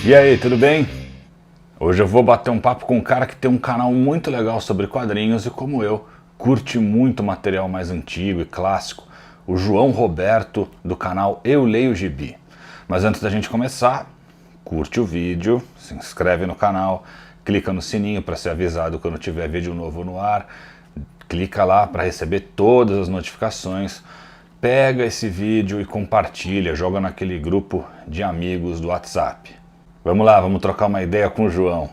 E aí, tudo bem? Hoje eu vou bater um papo com um cara que tem um canal muito legal sobre quadrinhos e, como eu, curte muito material mais antigo e clássico, o João Roberto, do canal Eu Leio Gibi. Mas antes da gente começar, curte o vídeo, se inscreve no canal, clica no sininho para ser avisado quando tiver vídeo novo no ar, clica lá para receber todas as notificações, pega esse vídeo e compartilha, joga naquele grupo de amigos do WhatsApp. Vamos lá, vamos trocar uma ideia com o João.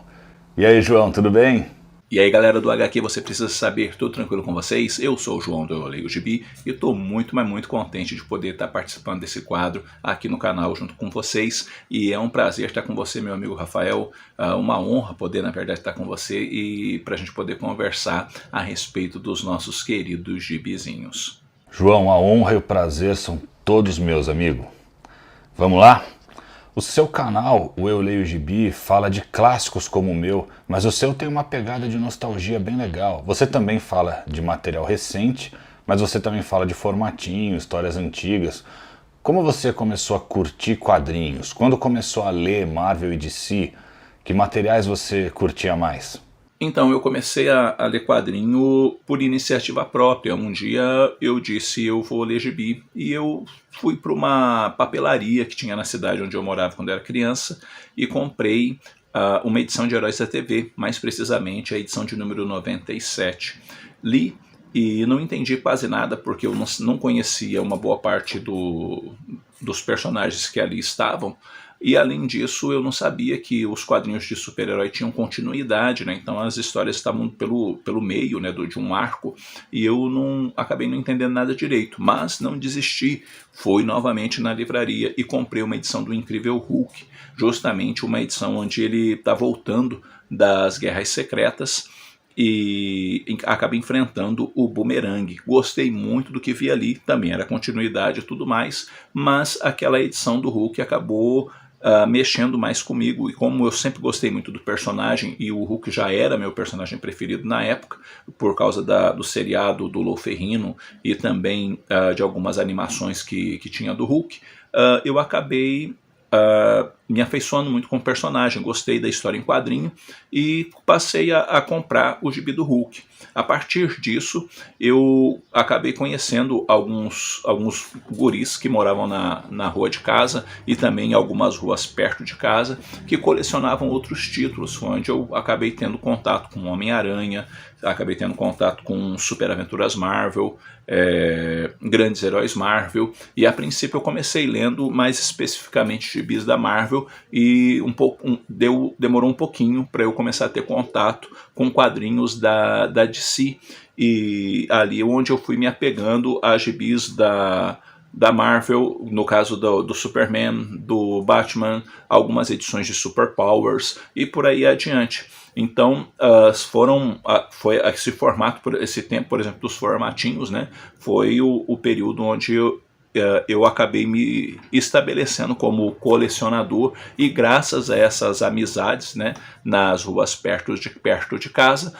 E aí, João, tudo bem? E aí, galera do HQ, você precisa saber, tudo tranquilo com vocês? Eu sou o João do Eu Leio Gibi e estou muito, mas muito contente de poder estar participando desse quadro aqui no canal junto com vocês. E é um prazer estar com você, meu amigo Rafael, uma honra poder, na verdade, estar com você e para a gente poder conversar a respeito dos nossos queridos gibizinhos. João, a honra e o prazer são todos meus, amigo. Vamos lá? O seu canal, o Eu Leio Gibi, fala de clássicos como o meu, mas o seu tem uma pegada de nostalgia bem legal. Você também fala de material recente, mas você também fala de formatinho, histórias antigas. Como você começou a curtir quadrinhos? Quando começou a ler Marvel e DC? Que materiais você curtia mais? Então, eu comecei a ler quadrinho por iniciativa própria. Um dia eu disse, eu vou ler gibi, e eu fui para uma papelaria que tinha na cidade onde eu morava quando eu era criança e comprei uma edição de Heróis da TV, mais precisamente a edição de número 97. Li e não entendi quase nada, porque eu não conhecia uma boa parte dos personagens que ali estavam. E além disso, eu não sabia que os quadrinhos de super-herói tinham continuidade, né? Então as histórias estavam pelo meio, né, de um arco, e eu acabei não entendendo nada direito. Mas não desisti, fui novamente na livraria e comprei uma edição do Incrível Hulk, justamente uma edição onde ele está voltando das Guerras Secretas e acaba enfrentando o Boomerang. Gostei muito do que vi ali, também era continuidade e tudo mais, mas aquela edição do Hulk acabou mexendo mais comigo, e como eu sempre gostei muito do personagem, e o Hulk já era meu personagem preferido na época, por causa do seriado do Lou Ferrigno e também de algumas animações que tinha do Hulk, eu acabei me afeiçoando muito com o personagem, gostei da história em quadrinho e passei a comprar o gibi do Hulk. A partir disso, eu acabei conhecendo alguns guris que moravam na rua de casa e também em algumas ruas perto de casa que colecionavam outros títulos, onde eu acabei tendo contato com Homem-Aranha, acabei tendo contato com Super Aventuras Marvel, Grandes Heróis Marvel, e a princípio eu comecei lendo mais especificamente gibis da Marvel, e demorou um pouquinho para eu começar a ter contato com quadrinhos da DC, e ali onde eu fui me apegando a gibis da Marvel, no caso do Superman, do Batman, algumas edições de Super Powers e por aí adiante. Então, foi esse formato, esse tempo, por exemplo, dos formatinhos, né, foi o período onde eu acabei me estabelecendo como colecionador, e graças a essas amizades, né, nas ruas perto de casa,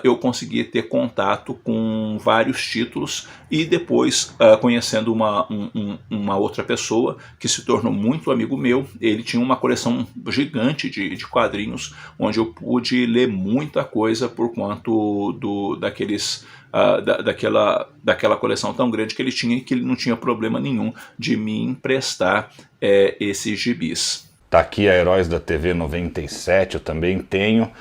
eu consegui ter contato com vários títulos, e depois conhecendo uma outra pessoa que se tornou muito amigo meu. Ele tinha uma coleção gigante de quadrinhos, onde eu pude ler muita coisa por conta daquela coleção tão grande que ele tinha, e que ele não tinha problema nenhum de me emprestar esses gibis. Tá aqui a Heróis da TV 97, eu também tenho.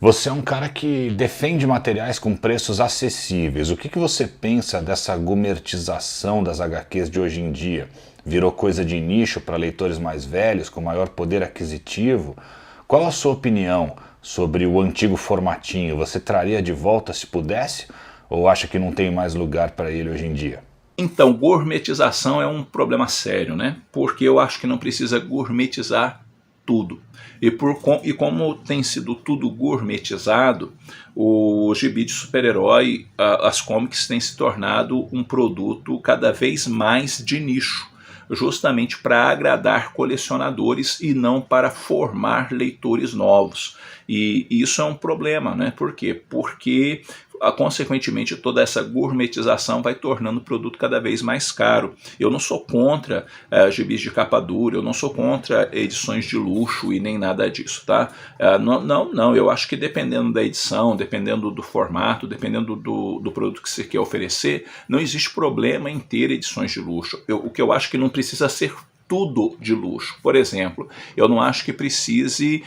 Você é um cara que defende materiais com preços acessíveis. O que você pensa dessa gourmetização das HQs de hoje em dia? Virou coisa de nicho para leitores mais velhos, com maior poder aquisitivo? Qual a sua opinião sobre o antigo formatinho? Você traria de volta se pudesse? Ou acha que não tem mais lugar para ele hoje em dia? Então, gourmetização é um problema sério, né? Porque eu acho que não precisa gourmetizar tudo. E como tem sido tudo gourmetizado, o gibi de super-herói, as comics, têm se tornado um produto cada vez mais de nicho, justamente para agradar colecionadores e não para formar leitores novos. E isso é um problema, né? Por quê? Porque consequentemente, toda essa gourmetização vai tornando o produto cada vez mais caro. Eu não sou contra gibis de capa dura, eu não sou contra edições de luxo e nem nada disso, tá? Não, eu acho que dependendo da edição, dependendo do formato, dependendo do produto que você quer oferecer, não existe problema em ter edições de luxo. O que eu acho que não precisa ser tudo de luxo. Por exemplo, eu não acho que precise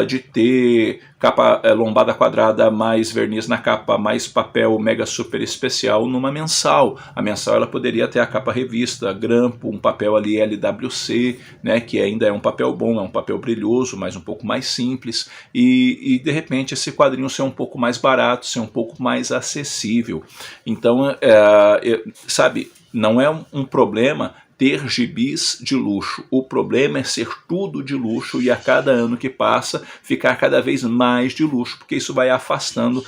de ter capa lombada quadrada mais verniz na capa, mais papel mega super especial numa mensal. A mensal ela poderia ter a capa revista, grampo, um papel ali LWC, né, que ainda é um papel bom, é um papel brilhoso, mas um pouco mais simples, e de repente esse quadrinho ser um pouco mais barato, ser um pouco mais acessível. Então, sabe, não é um problema ter gibis de luxo. O problema é ser tudo de luxo e a cada ano que passa ficar cada vez mais de luxo, porque isso vai afastando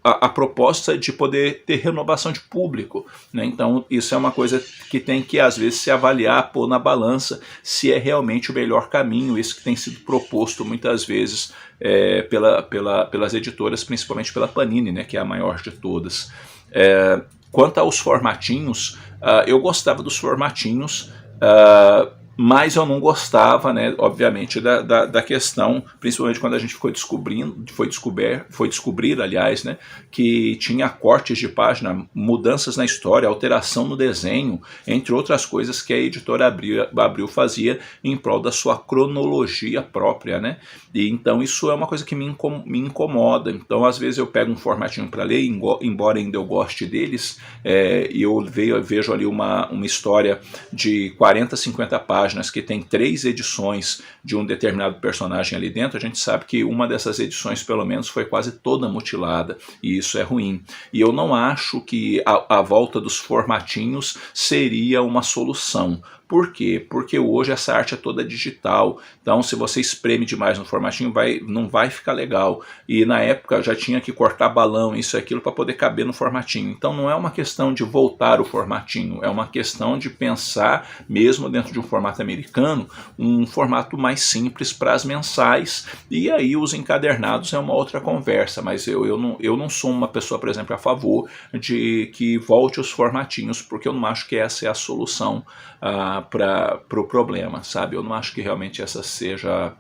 a proposta de poder ter renovação de público, né? Então isso é uma coisa que tem que às vezes se avaliar, pôr na balança se é realmente o melhor caminho, isso que tem sido proposto muitas vezes pelas editoras, principalmente pela Panini, né, que é a maior de todas. Quanto aos formatinhos, eu gostava dos formatinhos, mas eu não gostava, né, obviamente, da questão, principalmente quando a gente foi descobrir, aliás, né, que tinha cortes de página, mudanças na história, alteração no desenho, entre outras coisas que a editora Abril fazia em prol da sua cronologia própria, né? E então isso é uma coisa que me incomoda. Então às vezes eu pego um formatinho para ler, embora ainda eu goste deles, e eu vejo ali uma história de 40, 50 páginas, que tem 3 edições de um determinado personagem ali dentro, a gente sabe que uma dessas edições, pelo menos, foi quase toda mutilada, e isso é ruim. E eu não acho que a volta dos formatinhos seria uma solução. Por quê? Porque hoje essa arte é toda digital, então se você espreme demais no formatinho, não vai ficar legal. E na época já tinha que cortar balão, isso e aquilo, para poder caber no formatinho. Então não é uma questão de voltar o formatinho, é uma questão de pensar, mesmo dentro de um formato americano, um formato mais simples para as mensais. E aí os encadernados é uma outra conversa, mas eu não sou uma pessoa, por exemplo, a favor de que volte os formatinhos, porque eu não acho que essa é a solução para o problema, sabe? Eu não acho que realmente essa seja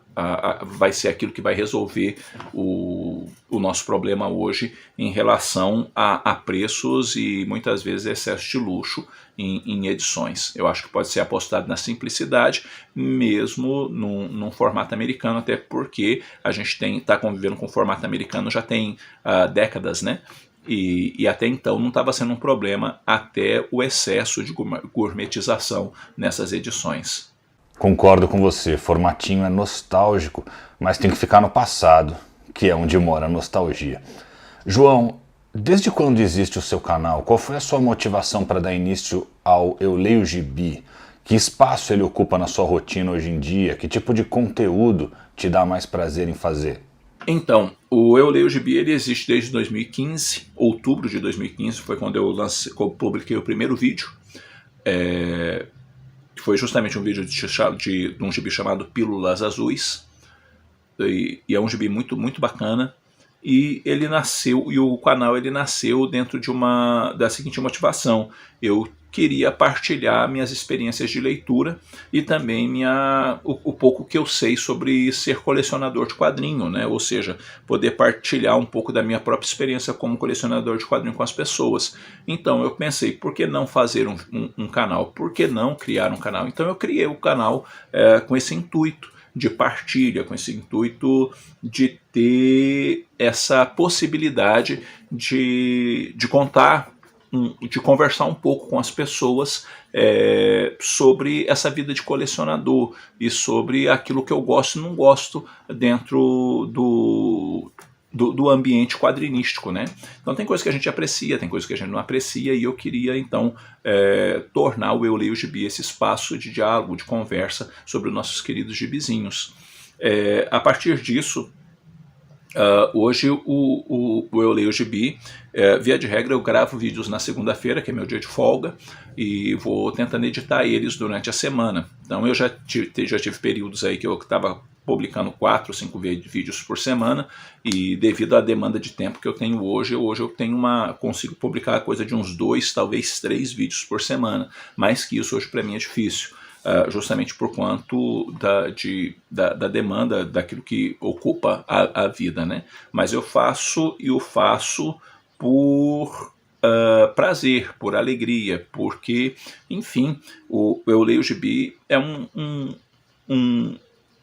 vai ser aquilo que vai resolver o nosso problema hoje em relação a preços e muitas vezes excesso de luxo em edições. Eu acho que pode ser apostado na simplicidade, mesmo num formato americano, até porque a gente está convivendo com o formato americano já tem décadas, né? E até então não estava sendo um problema, até o excesso de gourmetização nessas edições. Concordo com você, formatinho é nostálgico, mas tem que ficar no passado, que é onde mora a nostalgia. João, desde quando existe o seu canal, qual foi a sua motivação para dar início ao Eu Leio Gibi? Que espaço ele ocupa na sua rotina hoje em dia? Que tipo de conteúdo te dá mais prazer em fazer? Então, o Eu Leio Gibi ele existe desde 2015, outubro de 2015, foi quando eu publiquei o primeiro vídeo. Foi justamente um vídeo de um gibi chamado Pílulas Azuis, e é um gibi muito, muito bacana. E ele nasceu, e o canal ele nasceu dentro da seguinte motivação: eu queria partilhar minhas experiências de leitura e também o pouco que eu sei sobre ser colecionador de quadrinho, né? Ou seja, poder partilhar um pouco da minha própria experiência como colecionador de quadrinho com as pessoas. Então eu pensei, por que não fazer um canal? Por que não criar um canal? Então eu criei o canal com esse intuito de partilha, com esse intuito de ter essa possibilidade de contar, de conversar um pouco com as pessoas sobre essa vida de colecionador e sobre aquilo que eu gosto e não gosto dentro do ambiente quadrinístico, né? Então tem coisas que a gente aprecia, tem coisas que a gente não aprecia, e eu queria então tornar o Eu Leio Gibi esse espaço de diálogo, de conversa sobre os nossos queridos gibizinhos. A partir disso, hoje o Eu Leio Gibi, via de regra eu gravo vídeos na segunda-feira, que é meu dia de folga, e vou tentando editar eles durante a semana. Então eu já tive períodos aí que eu estava publicando 4 ou 5 vídeos por semana, e devido à demanda de tempo que eu tenho hoje eu tenho consigo publicar coisa de uns 2, talvez 3 vídeos por semana. Mais que isso hoje para mim é difícil, justamente por quanto da demanda daquilo que ocupa a vida, né? Mas eu faço por prazer, por alegria, porque, enfim, Eu Leio Gibi é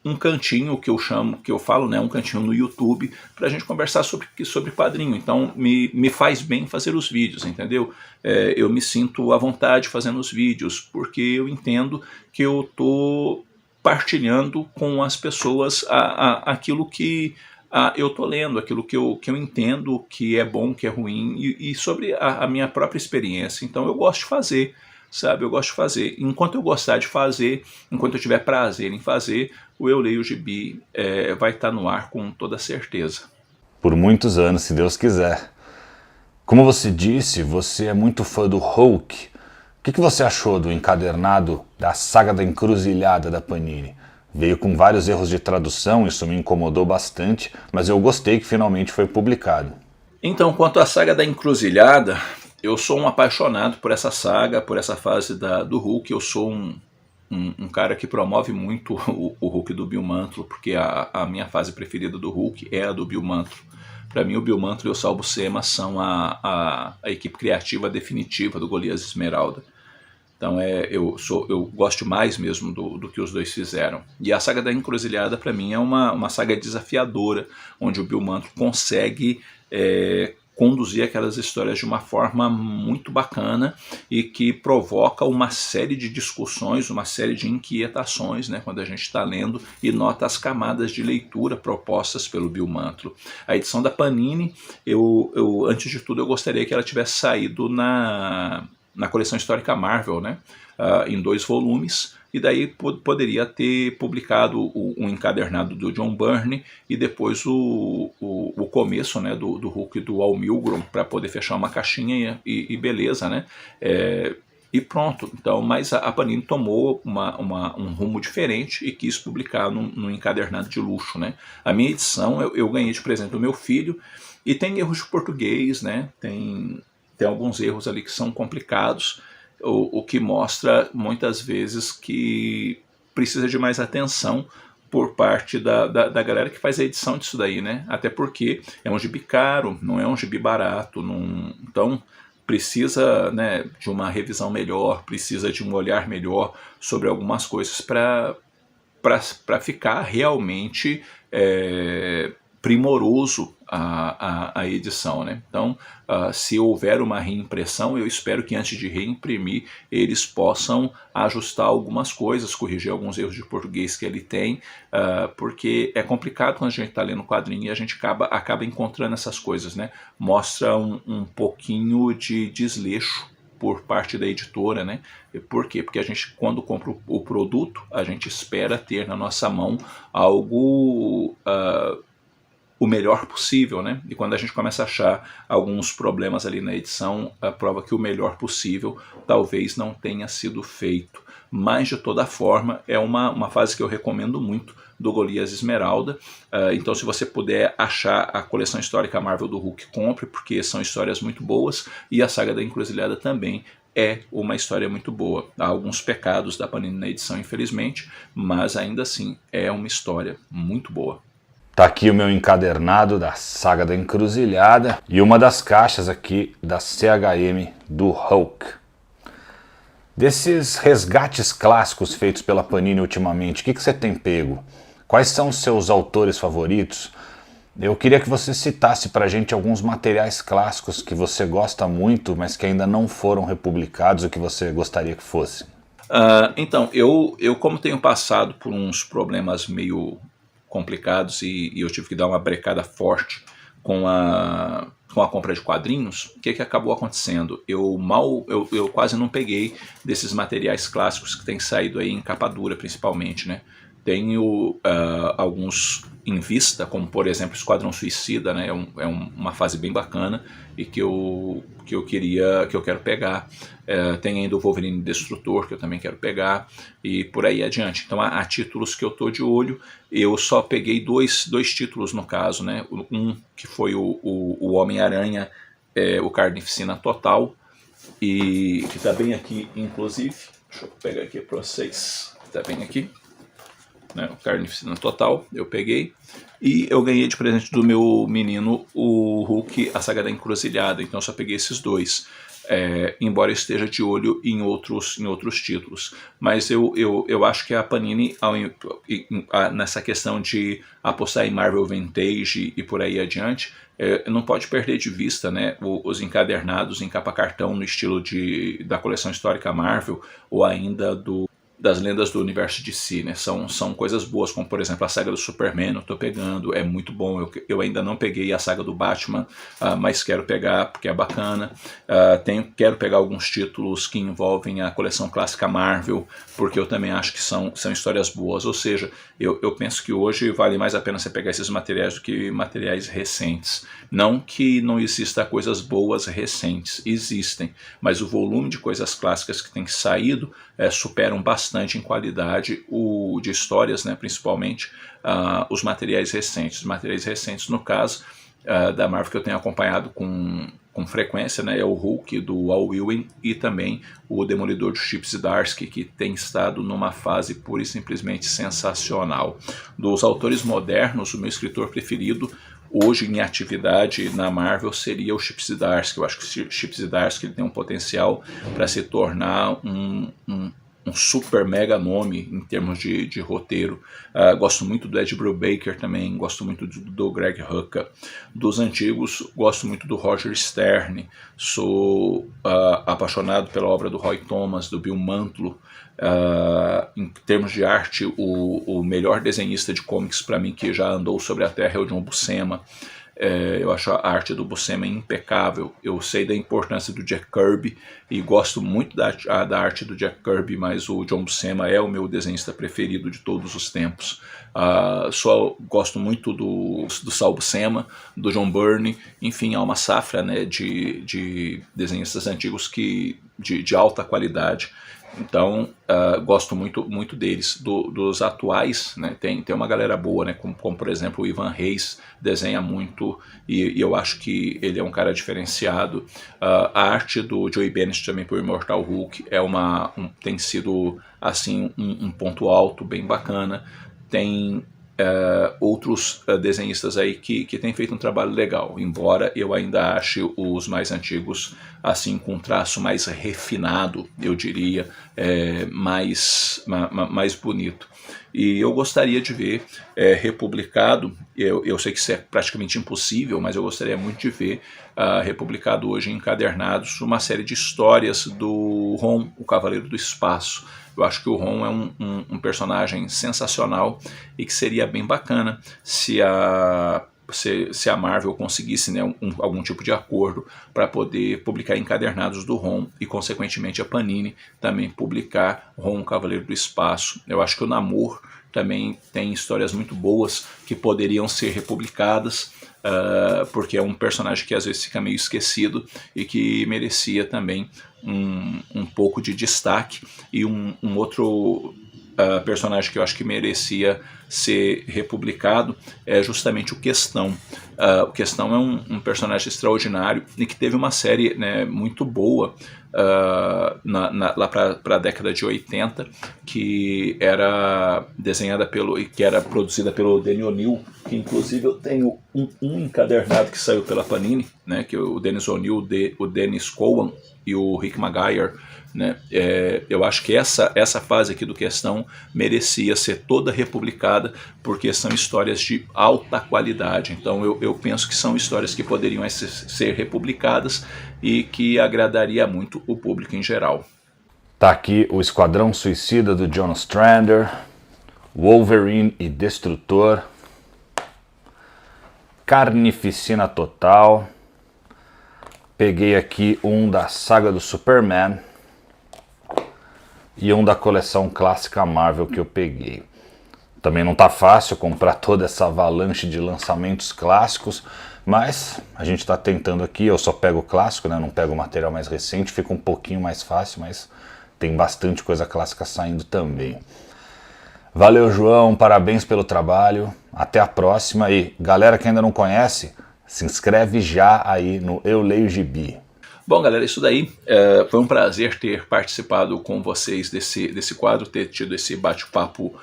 um cantinho que eu falo, né, um cantinho no YouTube pra gente conversar sobre quadrinho. Então me faz bem fazer os vídeos, entendeu? Eu me sinto à vontade fazendo os vídeos, porque eu entendo que eu tô partilhando com as pessoas aquilo que eu tô lendo, aquilo que eu entendo que é bom, que é ruim, e sobre a minha própria experiência. Então eu gosto de fazer, sabe? Eu gosto de fazer. Enquanto eu gostar de fazer, enquanto eu tiver prazer em fazer, o Eu Leio Gibi vai estar no ar com toda certeza. Por muitos anos, se Deus quiser. Como você disse, você é muito fã do Hulk. O que você achou do encadernado da Saga da Encruzilhada da Panini? Veio com vários erros de tradução, isso me incomodou bastante, mas eu gostei que finalmente foi publicado. Então, quanto à Saga da Encruzilhada, eu sou um apaixonado por essa saga, por essa fase do Hulk. Eu sou um cara que promove muito o Hulk do Bill Mantlo, porque a minha fase preferida do Hulk é a do Bill Mantlo. Para mim, o Bill Mantlo e o Sal Buscema são a equipe criativa definitiva do Golias Esmeralda. Então eu gosto mais mesmo do que os dois fizeram. E a Saga da Encruzilhada, para mim, é uma saga desafiadora, onde o Bill Mantlo consegue conduzir aquelas histórias de uma forma muito bacana e que provoca uma série de discussões, uma série de inquietações, né, quando a gente está lendo e nota as camadas de leitura propostas pelo Bill Mantlo. A edição da Panini, antes de tudo, eu gostaria que ela tivesse saído na coleção histórica Marvel, né, em 2 volumes, e daí poderia ter publicado um encadernado do John Byrne e depois o começo, né, do Hulk do Al Milgrom, para poder fechar uma caixinha e beleza, né? E pronto. Então, mas a Panini tomou um rumo diferente e quis publicar num encadernado de luxo, né? A minha edição eu ganhei de presente do meu filho, e tem erros de português, né? Tem alguns erros ali que são complicados, o que mostra muitas vezes que precisa de mais atenção por parte da galera que faz a edição disso daí, né? Até porque é um gibi caro, não é um gibi barato, então precisa, né, de uma revisão melhor, precisa de um olhar melhor sobre algumas coisas para ficar realmente primoroso a edição, né? Então, se houver uma reimpressão, eu espero que antes de reimprimir eles possam ajustar algumas coisas, corrigir alguns erros de português que ele tem, porque é complicado quando a gente está lendo quadrinho e a gente acaba encontrando essas coisas, né? Mostra um pouquinho de desleixo por parte da editora, né? Por quê? Porque a gente, quando compra o produto, a gente espera ter na nossa mão algo o melhor possível, né? E quando a gente começa a achar alguns problemas ali na edição, prova que o melhor possível talvez não tenha sido feito. Mas, de toda forma, é uma fase que eu recomendo muito do Golias Esmeralda. Então, se você puder achar a coleção histórica Marvel do Hulk, compre, porque são histórias muito boas, e a Saga da Encruzilhada também é uma história muito boa. Há alguns pecados da Panini na edição, infelizmente, mas ainda assim é uma história muito boa. Tá aqui o meu encadernado da Saga da Encruzilhada e uma das caixas aqui da CHM do Hulk. Desses resgates clássicos feitos pela Panini ultimamente, o que você tem pego? Quais são os seus autores favoritos? Eu queria que você citasse pra gente alguns materiais clássicos que você gosta muito, mas que ainda não foram republicados ou que você gostaria que fossem. Então, eu como tenho passado por uns problemas meio complicados e eu tive que dar uma brecada forte com a compra de quadrinhos, o que acabou acontecendo? Eu quase não peguei desses materiais clássicos que tem saído aí em capa dura, principalmente, né? Tenho alguns em vista, como por exemplo Esquadrão Suicida, né? Uma fase bem bacana e que eu quero pegar. Tem ainda o Wolverine Destrutor, que eu também quero pegar, e por aí adiante. Então há títulos que eu tô de olho. Eu só peguei dois títulos no caso, né? Um que foi o Homem-Aranha, o Carnificina Total, e que tá bem aqui, inclusive. Deixa eu pegar aqui para vocês. Tá bem aqui, né? O Carnificina Total, eu peguei. E eu ganhei de presente do meu menino o Hulk, a Saga da Encruzilhada. Então eu só peguei esses dois. Embora eu esteja de olho em outros títulos. Mas eu acho que a Panini, nessa questão de apostar em Marvel Vintage e por aí adiante, não pode perder de vista, né, os encadernados em capa cartão no estilo da coleção histórica Marvel, ou ainda das lendas do universo de si, né? São coisas boas, como por exemplo a saga do Superman, eu tô pegando, é muito bom. Eu ainda não peguei a saga do Batman, mas quero pegar porque é bacana. Quero pegar alguns títulos que envolvem a coleção clássica Marvel, porque eu também acho que são histórias boas. Ou seja, eu penso que hoje vale mais a pena você pegar esses materiais do que materiais recentes. Não que não exista coisas boas recentes, existem, mas o volume de coisas clássicas que tem saído superam bastante em qualidade de histórias, né, principalmente os materiais recentes. Os materiais recentes, no caso da Marvel, que eu tenho acompanhado com frequência, né, é o Hulk do Al Ewing e também o Demolidor do Chip Zdarsky, que tem estado numa fase pura e simplesmente sensacional. Dos autores modernos, o meu escritor preferido hoje em atividade na Marvel seria o Chip Zdarsky. Eu acho que o Chip Zdarsky tem um potencial para se tornar um super mega nome em termos de roteiro. Gosto muito do Ed Brubaker também, gosto muito do Greg Rucka. Dos antigos, gosto muito do Roger Stern, sou apaixonado pela obra do Roy Thomas, do Bill Mantlo. Em termos de arte, o melhor desenhista de comics para mim que já andou sobre a Terra é o John Buscema. Eu acho a arte do Buscema impecável. Eu sei da importância do Jack Kirby e gosto muito da arte do Jack Kirby, mas o John Buscema é o meu desenhista preferido de todos os tempos. Só gosto muito do Sal Buscema, do John Byrne. Enfim, há uma safra, né, de desenhistas antigos de alta qualidade. Então, gosto muito deles. Dos atuais, né, tem uma galera boa, né, como por exemplo o Ivan Reis, desenha muito e eu acho que ele é um cara diferenciado. A arte do Joey Bennett também para o Immortal Hulk tem sido assim, um ponto alto, bem bacana. Tem outros desenhistas aí que têm feito um trabalho legal, embora eu ainda ache os mais antigos assim com um traço mais refinado, eu diria, mais bonito. E eu gostaria de ver republicado, eu sei que isso é praticamente impossível, mas eu gostaria muito de ver republicado hoje em encadernados uma série de histórias do Ron, o Cavaleiro do Espaço. Eu acho que o Ron é um personagem sensacional e que seria bem bacana se a Marvel conseguisse, né, algum tipo de acordo para poder publicar encadernados do Ron e, consequentemente, a Panini também publicar Ron, Cavaleiro do Espaço. Eu acho que o Namor também tem histórias muito boas que poderiam ser republicadas, porque é um personagem que às vezes fica meio esquecido e que merecia também um pouco de destaque. E um outro personagem que eu acho que merecia ser republicado é justamente o Questão. O Questão é um personagem extraordinário e que teve uma série, né, muito boa lá para a década de 80, que era desenhada que era produzida pelo Danny O'Neill, que inclusive eu tenho um encadernado que saiu pela Panini, né, que é o Dennis O'Neill, o Dennis Cowan e o Rick Maguire, né? Eu acho que essa fase aqui do Questão merecia ser toda republicada, porque são histórias de alta qualidade. Então eu penso que são histórias que poderiam ser republicadas e que agradaria muito o público em geral. Tá aqui o Esquadrão Suicida do John Strander, Wolverine e Destrutor, Carnificina Total. Peguei aqui um da saga do Superman e um da coleção clássica Marvel que eu peguei. Também não tá fácil comprar toda essa avalanche de lançamentos clássicos, mas a gente está tentando aqui. Eu só pego o clássico, né? Não pego o material mais recente, fica um pouquinho mais fácil, mas tem bastante coisa clássica saindo também. Valeu, João, parabéns pelo trabalho, até a próxima e galera que ainda não conhece, se inscreve já aí no Eu Leio Gibi. Bom, galera, isso daí foi um prazer ter participado com vocês desse quadro, ter tido esse bate-papo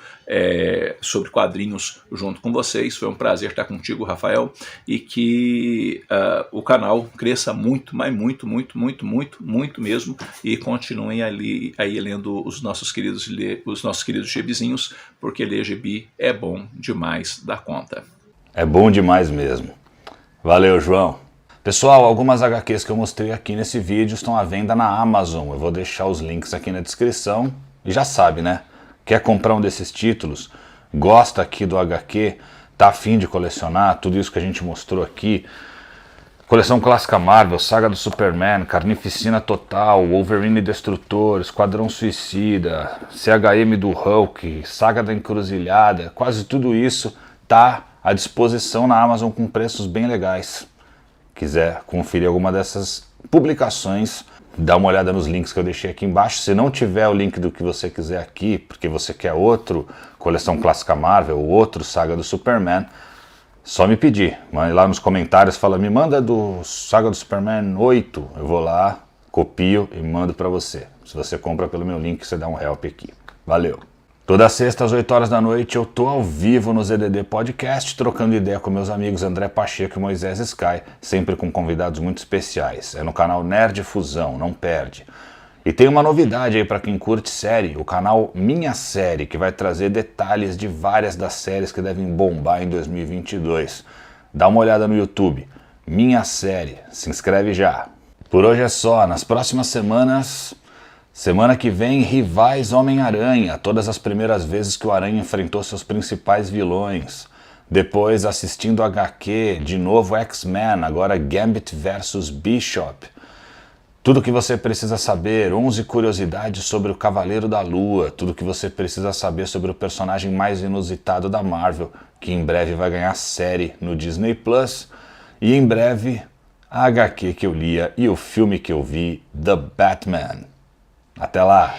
sobre quadrinhos junto com vocês. Foi um prazer estar contigo, Rafael, e que o canal cresça muito, mas muito, muito, muito, muito, muito mesmo, e continuem aí lendo os nossos queridos gibizinhos, porque ler gibi é bom demais da conta. É bom demais mesmo. Valeu, João. Pessoal, algumas HQs que eu mostrei aqui nesse vídeo estão à venda na Amazon. Eu vou deixar os links aqui na descrição. E já sabe, né? Quer comprar um desses títulos? Gosta aqui do HQ? Tá a fim de colecionar tudo isso que a gente mostrou aqui? Coleção clássica Marvel, Saga do Superman, Carnificina Total, Wolverine Destrutor, Esquadrão Suicida, CHM do Hulk, Saga da Encruzilhada, quase tudo isso tá à disposição na Amazon com preços bem legais. Quiser conferir alguma dessas publicações, dá uma olhada nos links que eu deixei aqui embaixo. Se não tiver o link do que você quiser aqui, porque você quer outro Coleção Clássica Marvel ou outro Saga do Superman, só me pedir. Mande lá nos comentários, fala, me manda do Saga do Superman 8. Eu vou lá, copio e mando para você. Se você compra pelo meu link, você dá um help aqui. Valeu! Toda sexta às 8 horas da noite eu tô ao vivo no ZDD Podcast, trocando ideia com meus amigos André Pacheco e Moisés Sky, sempre com convidados muito especiais. É no canal Nerd Fusão, não perde. E tem uma novidade aí para quem curte série, o canal Minha Série, que vai trazer detalhes de várias das séries que devem bombar em 2022. Dá uma olhada no YouTube, Minha Série, se inscreve já. Por hoje é só, nas próximas semanas... Semana que vem, Rivais Homem-Aranha, todas as primeiras vezes que o Aranha enfrentou seus principais vilões. Depois, assistindo HQ, de novo X-Men, agora Gambit vs Bishop. Tudo que você precisa saber, 11 curiosidades sobre o Cavaleiro da Lua, tudo que você precisa saber sobre o personagem mais inusitado da Marvel, que em breve vai ganhar série no Disney Plus, e em breve, a HQ que eu lia e o filme que eu vi, The Batman. Até lá!